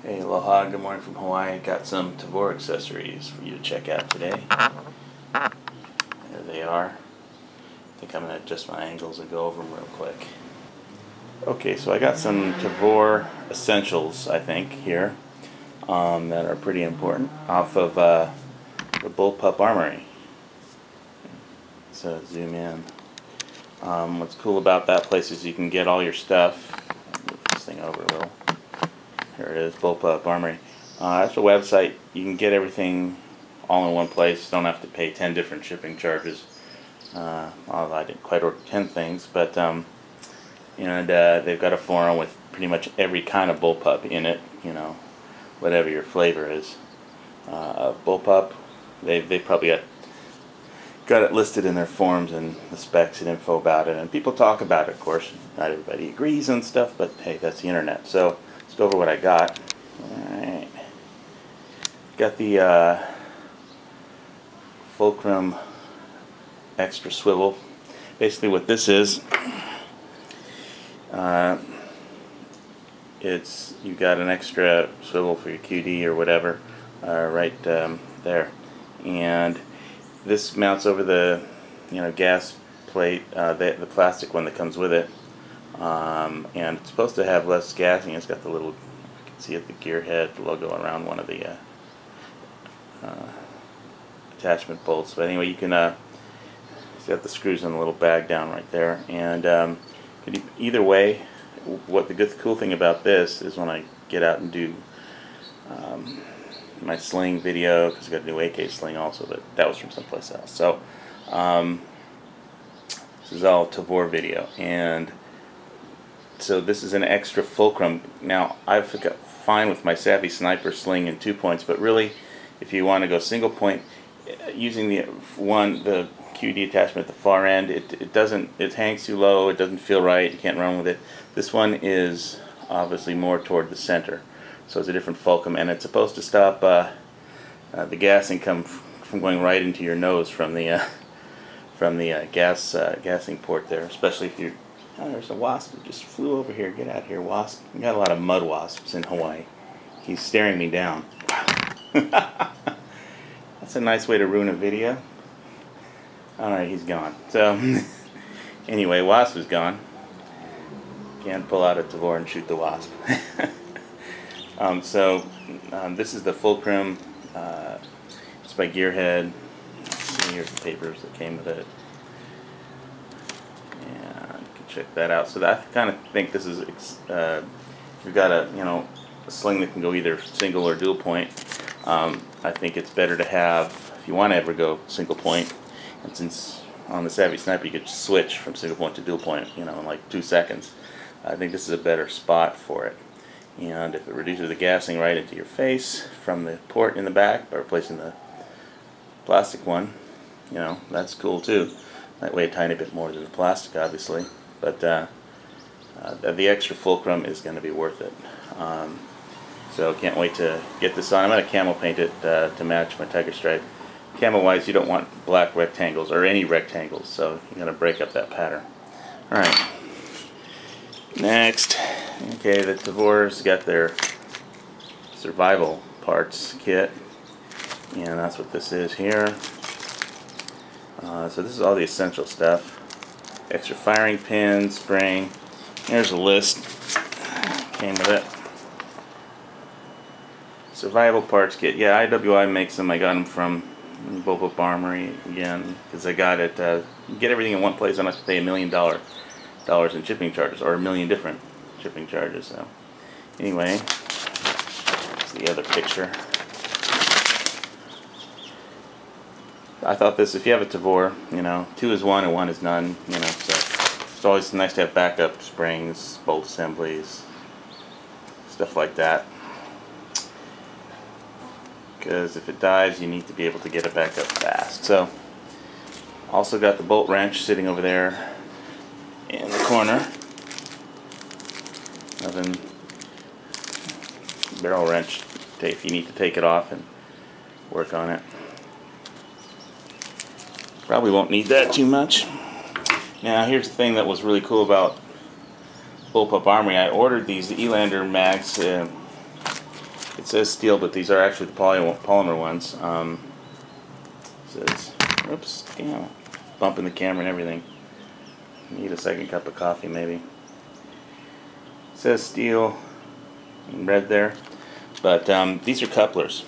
Hey, aloha, good morning from Hawaii. Got some Tavor accessories for you to check out today. There they are. I think I'm going to adjust my angles and go over them real quick. Okay, so I got some Tavor essentials, I think, here that are pretty important off of the Bullpup Armory. So zoom in. What's cool about that place is you can get all your stuff. I'll move this thing over a little. Here it is, Bullpup Armory. That's a website. You can get everything all in one place. Don't have to pay 10 different shipping charges. Although I didn't quite order 10 things, but they've got a forum with pretty much every kind of bullpup in it. You know, whatever your flavor is. Bullpup, they probably got it listed in their forums and the specs and info about it, and people talk about it. Of course, not everybody agrees on stuff, but hey, that's the internet. So let's go over what I got. Alright. Got the Fulcrum extra swivel. Basically what this is, you've got an extra swivel for your QD or whatever right there, and this mounts over the gas plate, the plastic one that comes with it. And it's supposed to have less gassing. It's got the little, you can see it, the Gearhead logo around one of the attachment bolts. But anyway, you can it's got the screws in the little bag down right there. And either way, what the cool thing about this is when I get out and do my sling video, because I got a new AK sling also, but that was from someplace else. So this is all Tavor video, and so this is an extra fulcrum. Now I've got fine with my Savvy Sniper sling in 2 points, but really if you want to go single point, using the QD attachment at the far end, it hangs too low, it doesn't feel right, you can't run with it. This one is obviously more toward the center, so it's a different fulcrum, and it's supposed to stop the gassing from going right into your nose from the gassing port there, especially if you're. Oh, there's a wasp that just flew over here. Get out here, wasp. We got a lot of mud wasps in Hawaii. He's staring me down. That's a nice way to ruin a video. Alright, he's gone. So, anyway, wasp is gone. Can't pull out a Tavor and shoot the wasp. This is the Fulcrum. It's by Gearhead. Here's the papers that came with it. Check that out. So I kind of think this is, if you've got a sling that can go either single or dual point, I think it's better to have, if you want to ever go single point, and since on the Savvy Sniper you could switch from single point to dual point, in like 2 seconds, I think this is a better spot for it. And if it reduces the gassing right into your face from the port in the back by replacing the plastic one, that's cool too. That weigh a tiny bit more than the plastic, obviously. But the extra fulcrum is going to be worth it. So can't wait to get this on. I'm going to camo paint it to match my tiger stripe. Camo wise, you don't want black rectangles or any rectangles, so you're going to break up that pattern. Alright. Next, okay, the Tavor's got their survival parts kit, and that's what this is here. So this is all the essential stuff. Extra firing pin, spring. Here's a list. Came with it. Survival parts kit. Yeah, IWI makes them. I got them from Bullpup Armory again because I got it. You get everything in one place. I don't have to pay $1 million in shipping charges, or 1 million different shipping charges. So anyway, that's the other picture. I thought this, if you have a Tavor, 2 is 1 and 1 is none, so it's always nice to have backup springs, bolt assemblies, stuff like that. Because if it dies, you need to be able to get it back up fast. So, also got the bolt wrench sitting over there in the corner. Nothing, barrel wrench, if you need to take it off and work on it. Probably won't need that too much. Now here's the thing that was really cool about Bullpup Armory. I ordered these Elander mags It says steel, but these are actually the polymer ones. It says, oops, damn, bumping the camera and everything. Need a second cup of coffee maybe. It says steel in red there, but these are couplers.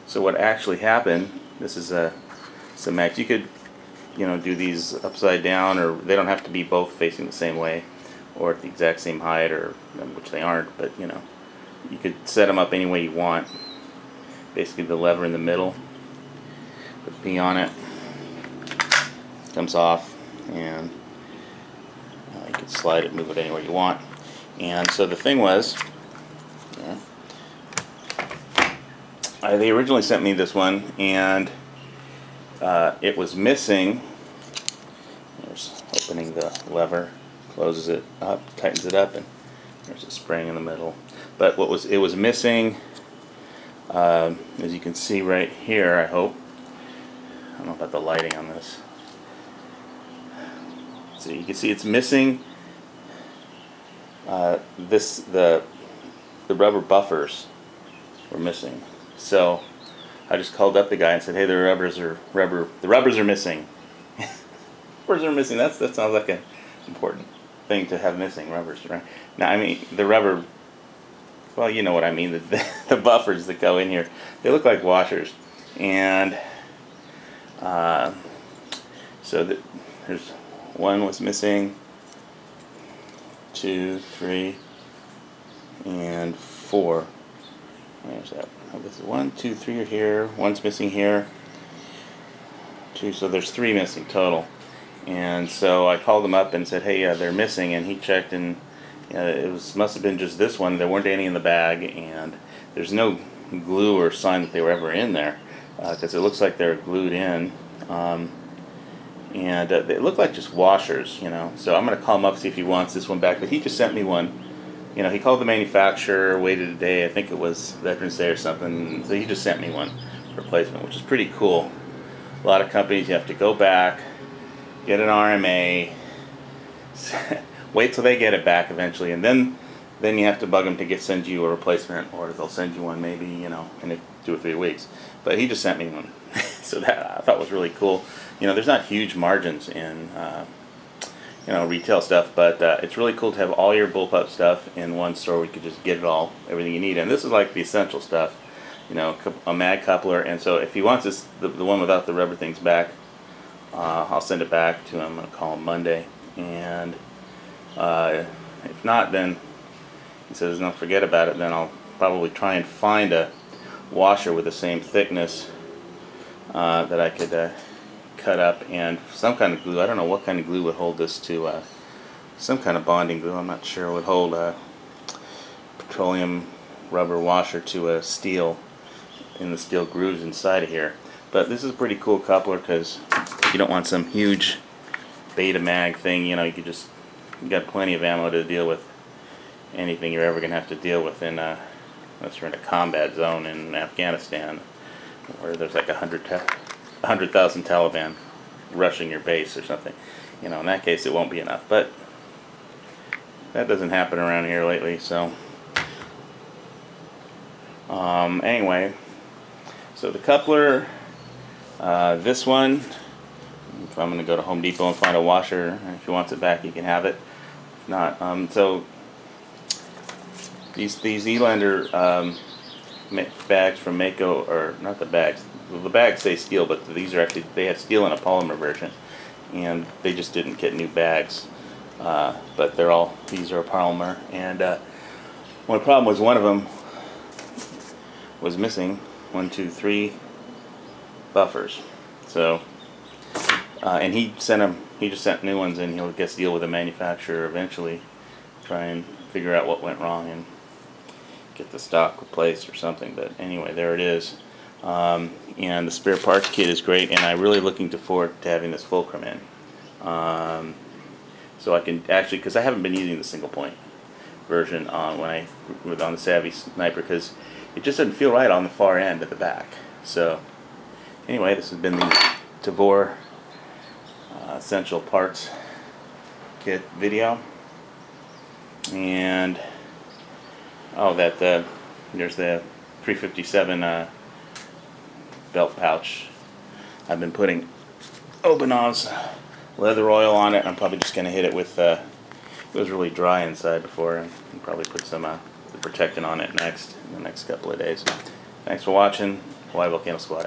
So what actually happened, this is a max. You could, do these upside down, or they don't have to be both facing the same way or at the exact same height, or which they aren't, but you could set them up any way you want. Basically the lever in the middle, put the P on it, comes off, and you can slide it, move it anywhere you want. And so the thing was, they originally sent me this one, and it was missing. There's opening the lever, closes it up, tightens it up, and there's a spring in the middle. But it was missing, as you can see right here, I hope. I don't know about the lighting on this. So you can see it's missing the rubber buffers were missing. So I just called up the guy and said, hey, the rubbers are missing. Rubbers are missing. That sounds like an important thing to have missing, rubbers, right? Now, I mean, the rubber, well, you know what I mean, the buffers that go in here, they look like washers. And so there's one was missing, 2, 3, and 4. There's that. Oh, this is 1, 2, 3 are here. One's missing here. 2, so there's 3 missing total. And so I called him up and said, hey, they're missing, and he checked, and must have been just this one. There weren't any in the bag, and there's no glue or sign that they were ever in there, because it looks like they're glued in, and they look like just washers, So I'm going to call him up, see if he wants this one back, but he just sent me one. He called the manufacturer, waited a day, I think it was Veterans Day or something, so he just sent me one replacement, which is pretty cool. A lot of companies, you have to go back, get an RMA, wait till they get it back eventually, and then you have to bug them to send you a replacement, or they'll send you one maybe, in 2 or 3 weeks. But he just sent me one, so that I thought was really cool. There's not huge margins in retail stuff, but it's really cool to have all your Bullpup stuff in one store where you could just get it all, everything you need. And this is like the essential stuff, a mag coupler. And so if he wants this, the one without the rubber things back, I'll send it back to him. I'm going to call him Monday. And if not, then he says, no, forget about it. Then I'll probably try and find a washer with the same thickness that I could cut up, and some kind of glue. I don't know what kind of glue would hold this to, some kind of bonding glue, I'm not sure, would hold a petroleum rubber washer to a steel, in the steel grooves inside of here. But this is a pretty cool coupler, because you don't want some huge beta mag thing. You got plenty of ammo to deal with anything you're ever going to have to deal with unless you're in a combat zone in Afghanistan, where there's like 100,000 Taliban rushing your base or something. In that case it won't be enough, but that doesn't happen around here lately. So anyway, so the coupler, this one, if I'm going to go to Home Depot and find a washer, if he wants it back, he can have it. If not, so these Elander bags from Mako, or not the bags, the bags say steel, but these are actually, they have steel in a polymer version, and they just didn't get new bags, but these are a polymer. And one problem was one of them was missing 1, 2, 3 buffers. So and he just sent new ones, and he'll deal with the manufacturer eventually, try and figure out what went wrong and get the stock replaced or something. But anyway, there it is. And the spare parts kit is great, and I'm really looking forward to having this Fulcrum in. So I can actually, because I haven't been using the single point version on the Savvy Sniper, because it just doesn't feel right on the far end at the back. So anyway, this has been the Tavor essential parts kit video, and Oh, there's the 357 belt pouch. I've been putting Obanov's leather oil on it. I'm probably just going to hit it with, it was really dry inside before, and probably put some the protectant on it next, in the next couple of days. Thanks for watching. Hawaii Volcano Squad.